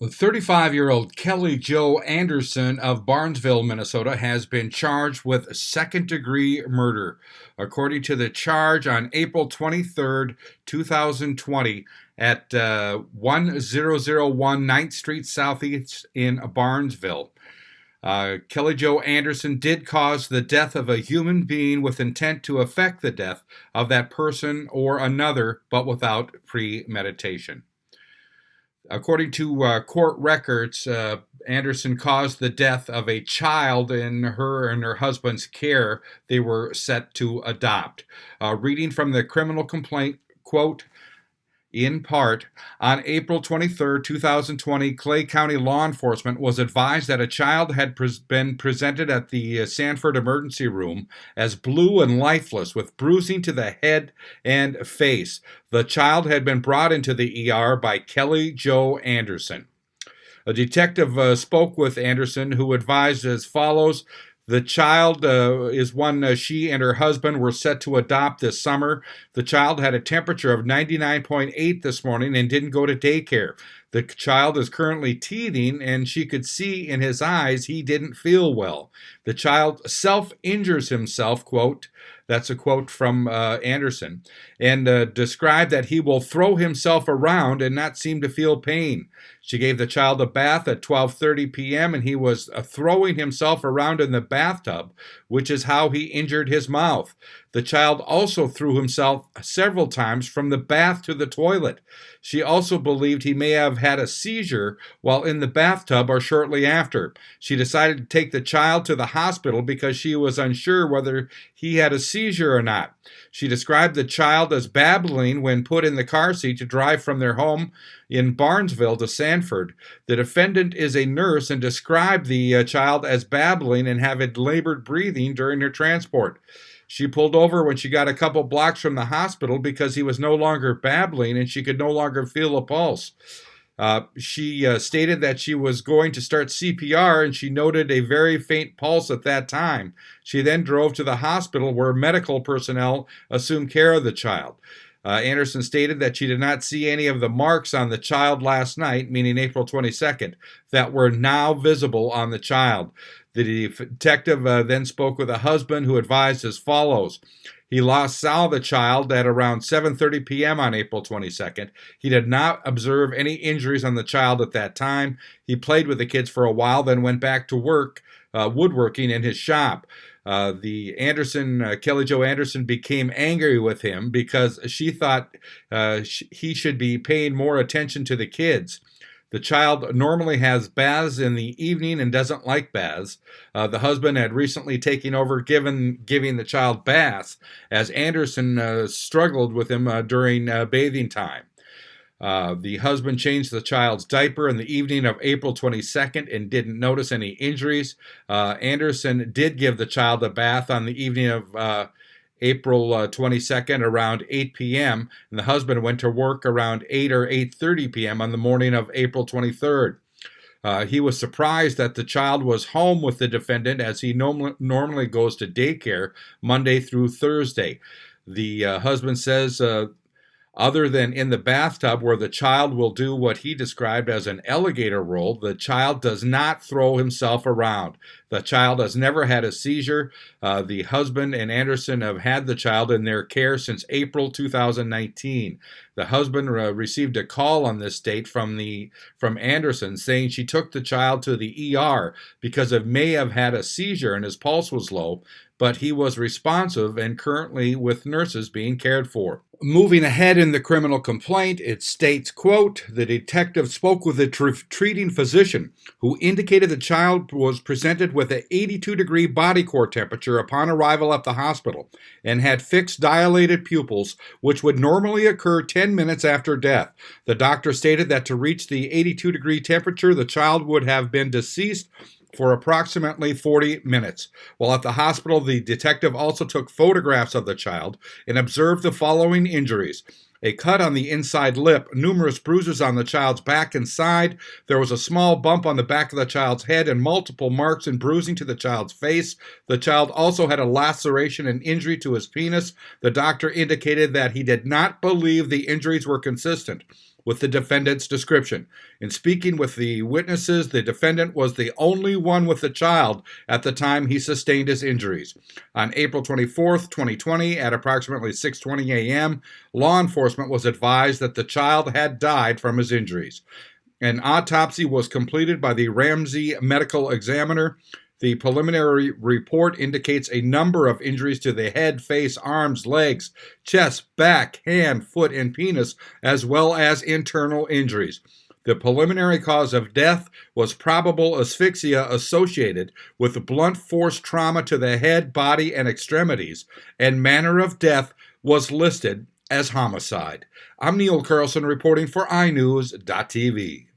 35-year-old Kellie Jo Anderson of Barnesville, Minnesota, has been charged with second-degree murder. According to the charge, on April 23rd, 2020, at 1001 9th Street Southeast in Barnesville, Kellie Jo Anderson did cause the death of a human being with intent to effect the death of that person or another, but without premeditation. According to court records, Anderson caused the death of a child in her and her husband's care they were set to adopt. Reading from the criminal complaint, quote, in part, on April 23, 2020, Clay County law enforcement was advised that a child had been presented at the Sanford Emergency Room as blue and lifeless with bruising to the head and face. The child had been brought into the ER by Kellie Jo Anderson. A detective spoke with Anderson, who advised as follows. The child is one she and her husband were set to adopt this summer. The child had a temperature of 99.8 this morning and didn't go to daycare. The child is currently teething, and she could see in his eyes he didn't feel well. The child self-injures himself, quote, that's a quote from Anderson, and described that he will throw himself around and not seem to feel pain. She gave the child a bath at 12:30 p.m., and he was throwing himself around in the bathtub, which is how he injured his mouth. The child also threw himself several times from the bath to the toilet. She also believed he may have had a seizure while in the bathtub or shortly after. She decided to take the child to the hospital because she was unsure whether he had a seizure or not. She described the child as babbling when put in the car seat to drive from their home in Barnesville to Sanford. The defendant is a nurse and described the child as babbling and having labored breathing during her transport. She pulled over when she got a couple blocks from the hospital because he was no longer babbling and she could no longer feel a pulse. She stated that she was going to start CPR, and she noted a very faint pulse at that time. She then drove to the hospital where medical personnel assumed care of the child. Anderson stated that she did not see any of the marks on the child last night, meaning April 22nd, that were now visible on the child. The detective then spoke with a husband who advised as follows. He last saw the child at around 7:30 p.m. on April 22nd. He did not observe any injuries on the child at that time. He played with the kids for a while, then went back to work, woodworking in his shop. Kellie Jo Anderson became angry with him because she thought he should be paying more attention to the kids. The child normally has baths in the evening and doesn't like baths. The husband had recently taken over giving the child baths as Anderson struggled with him during bathing time. The husband changed the child's diaper in the evening of April 22nd and didn't notice any injuries. Anderson did give the child a bath on the evening of April 22nd around 8 p.m., and the husband went to work around 8 or 8:30 p.m. on the morning of April 23rd. He was surprised that the child was home with the defendant, as he normally goes to daycare Monday through Thursday. The husband says other than in the bathtub where the child will do what he described as an alligator roll, the child does not throw himself around. The child has never had a seizure. The husband and Anderson have had the child in their care since April 2019. The husband received a call on this date from Anderson saying she took the child to the ER because it may have had a seizure and his pulse was low, but he was responsive and currently with nurses being cared for. Moving ahead in the criminal complaint, it states, quote, the detective spoke with the treating physician who indicated the child was presented with an 82-degree body core temperature upon arrival at the hospital and had fixed dilated pupils, which would normally occur 10 minutes after death. The doctor stated that to reach the 82-degree temperature, the child would have been deceased for approximately 40 minutes. While at the hospital, the detective also took photographs of the child and observed the following injuries. A cut on the inside lip, numerous bruises on the child's back and side. There was a small bump on the back of the child's head and multiple marks and bruising to the child's face. The child also had a laceration and injury to his penis. The doctor indicated that he did not believe the injuries were consistent. with the defendant's description. In speaking with the witnesses, the defendant was the only one with the child at the time he sustained his injuries. On April 24th, 2020, at approximately 6:20 a.m., law enforcement was advised that the child had died from his injuries. An autopsy was completed by the Ramsey medical examiner. The preliminary report indicates a number of injuries to the head, face, arms, legs, chest, back, hand, foot, and penis, as well as internal injuries. The preliminary cause of death was probable asphyxia associated with blunt force trauma to the head, body, and extremities, and manner of death was listed as homicide. I'm Neil Carlson reporting for iNewZ.TV.